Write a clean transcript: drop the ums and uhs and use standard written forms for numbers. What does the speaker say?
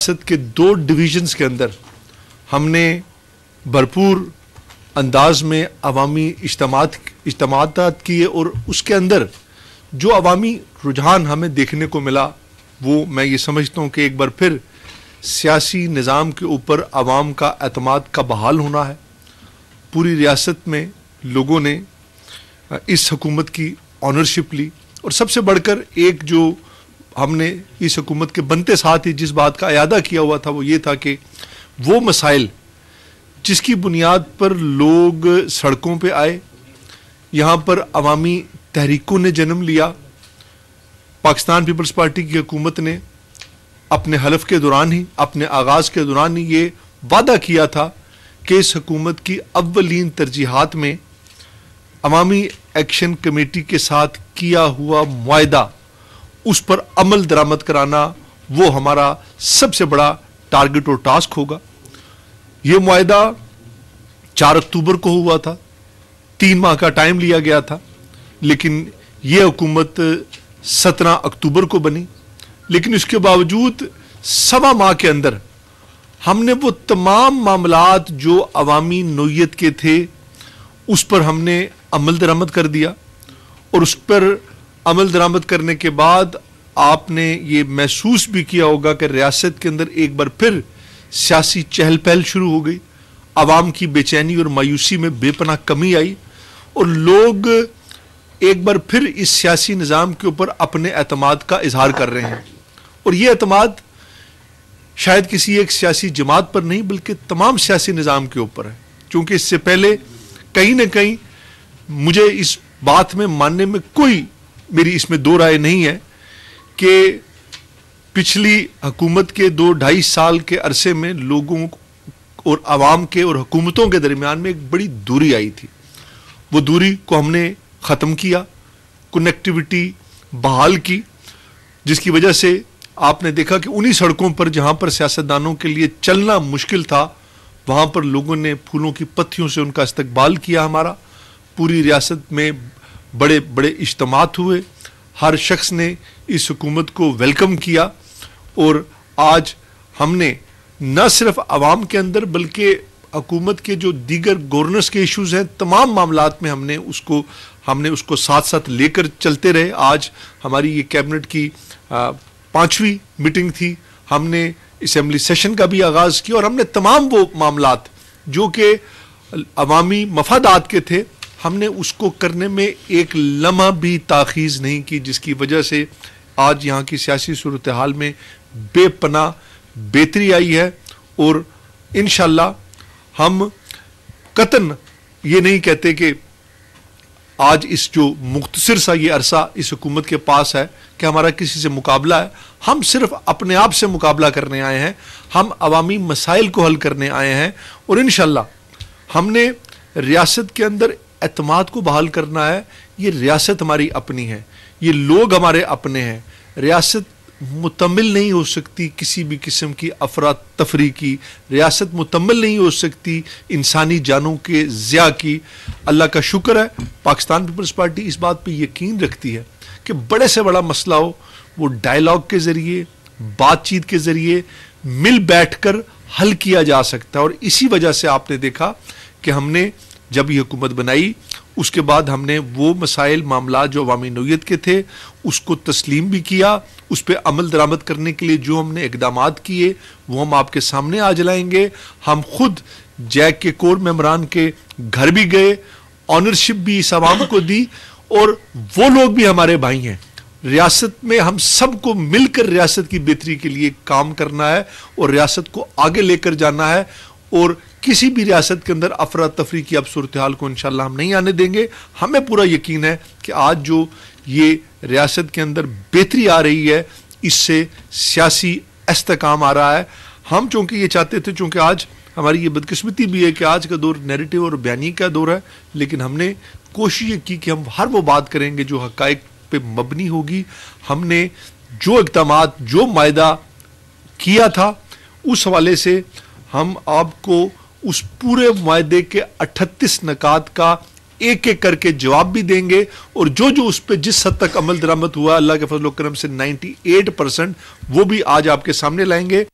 रियासत के 2 डिवीजन्स के अंदर हमने भरपूर अंदाज में अवामी इज्तिमाआत किए और उसके अंदर जो अवामी रुझान हमें देखने को मिला वो मैं ये समझता हूँ कि एक बार फिर सियासी निज़ाम के ऊपर अवाम का एतमाद का बहाल होना है। पूरी रियासत में लोगों ने इस हुकूमत की ऑनरशिप ली और सबसे बढ़कर एक जो हमने इस हुकूमत के बनते साथ ही जिस बात का अयादा किया हुआ था वो ये था कि वो मसाइल जिसकी बुनियाद पर लोग सड़कों पे आए, यहाँ पर अवामी तहरीकों ने जन्म लिया, पाकिस्तान पीपल्स पार्टी की हुकूमत ने अपने हलफ के दौरान ही, अपने आगाज़ के दौरान ही ये वादा किया था कि इस हुकूमत की अव्वलीन तरजीहात में अवामी एक्शन कमेटी के साथ किया हुआ मुआहदा उस पर अमल दरामद कराना वो हमारा सबसे बड़ा टारगेट और टास्क होगा। ये मुआहदा 4 अक्टूबर को हुआ था, 3 माह का टाइम लिया गया था, लेकिन ये हुकूमत 17 अक्टूबर को बनी। लेकिन इसके बावजूद 1.25 माह के अंदर हमने वो तमाम मामलात जो अवामी नोयत के थे उस पर हमने अमल दरामद कर दिया और उस पर अमल दरामद करने के बाद आपने ये महसूस भी किया होगा कि रियासत के अंदर एक बार फिर सियासी चहल पहल शुरू हो गई, आवाम की बेचैनी और मायूसी में बेपनाह कमी आई और लोग एक बार फिर इस सियासी निज़ाम के ऊपर अपने एतमाद का इजहार कर रहे हैं। और ये एतमाद शायद किसी एक सियासी जमात पर नहीं बल्कि तमाम सियासी निज़ाम के ऊपर है, क्योंकि इससे पहले कहीं ना कहीं मुझे इस बात में मानने में कोई मेरी इसमें दो राय नहीं है कि पिछली हुकूमत के 2-2.5 साल के अरसे में लोगों और आवाम के और हुकूमतों के दरमियान में एक बड़ी दूरी आई थी। वो दूरी को हमने ख़त्म किया, कनेक्टिविटी बहाल की, जिसकी वजह से आपने देखा कि उन्हीं सड़कों पर जहाँ पर सियासतदानों के लिए चलना मुश्किल था वहाँ पर लोगों ने फूलों की पत्तियों से उनका इस्तकबाल किया। हमारा पूरी रियासत में बड़े बड़े इज्तिमात हुए, हर शख्स ने इस हुकूमत को वेलकम किया और आज हमने न सिर्फ आवाम के अंदर बल्कि हुकूमत के जो दीगर गवर्नेंस के इश्यूज़ हैं तमाम मामलात में हमने उसको साथ साथ लेकर चलते रहे। आज हमारी ये कैबिनेट की 5वीं मीटिंग थी, हमने असेंबली सेशन का भी आगाज़ किया और हमने तमाम वो मामलात जो कि अवामी मफादात के थे हमने उसको करने में एक लम्हा भी ताख़ीज़ नहीं की, जिसकी वजह से आज यहाँ की सियासी सूरत हाल में बेपनाह बेहतरी आई है। और इंशाअल्लाह हम कतन ये नहीं कहते कि आज इस जो मुख्तसर सा ये अरसा इस हुकूमत के पास है कि हमारा किसी से मुकाबला है, हम सिर्फ अपने आप से मुकाबला करने आए हैं, हम अवामी मसाइल को हल करने आए हैं और इंशाअल्लाह हमने रियासत के अंदर एतमाद को बहाल करना है। ये रियासत हमारी अपनी है, ये लोग हमारे अपने हैं। रियासत मुतम्मिल नहीं हो सकती किसी भी किस्म की अफरा तफरी की, रियासत मुतम्मिल नहीं हो सकती इंसानी जानों के ज़िया की। अल्लाह का शुक्र है पाकिस्तान पीपल्स पार्टी इस बात पे यकीन रखती है कि बड़े से बड़ा मसला हो वो डायलॉग के ज़रिए, बातचीत के ज़रिए मिल बैठकर हल किया जा सकता है। और इसी वजह से आपने देखा कि हमने जब ये हुकूमत बनाई उसके बाद हमने वो मसाइल मामला जो अवामी नोयत के थे उसको तस्लीम भी किया, उस पर अमल दरामद करने के लिए जो हमने इक़दामात किए वो हम आपके सामने आज लाएंगे। हम खुद जैक के कोर मेंबरान के घर भी गए, ऑनरशिप भी इस आवाम को दी और वो लोग भी हमारे भाई हैं। रियासत में हम सबको मिलकर रियासत की बेहतरी के लिए काम करना है और रियासत को आगे लेकर जाना है और किसी भी रियासत के अंदर अफरा तफरी की अब सूरत हाल को इंशाअल्लाह हम नहीं आने देंगे। हमें पूरा यकीन है कि आज जो ये रियासत के अंदर बेहतरी आ रही है इससे सियासी इस्तेकाम आ रहा है। हम चूँकि ये चाहते थे, चूँकि आज हमारी ये बदकिस्मती भी है कि आज का दौर नैरेटिव और बयानी का दौर है, लेकिन हमने कोशिश ये की कि हम हर वो बात करेंगे जो हक़ाइक़ पे मबनी होगी। हमने जो इक़दामात जो मुआहदा किया था उस हवाले से हम आपको उस पूरे मुआहदे के 38 नकात का एक एक करके जवाब भी देंगे और जो जो उस पर जिस हद तक अमल दरामद हुआ अल्लाह के फजल व करम से 98% वो भी आज आपके सामने लाएंगे।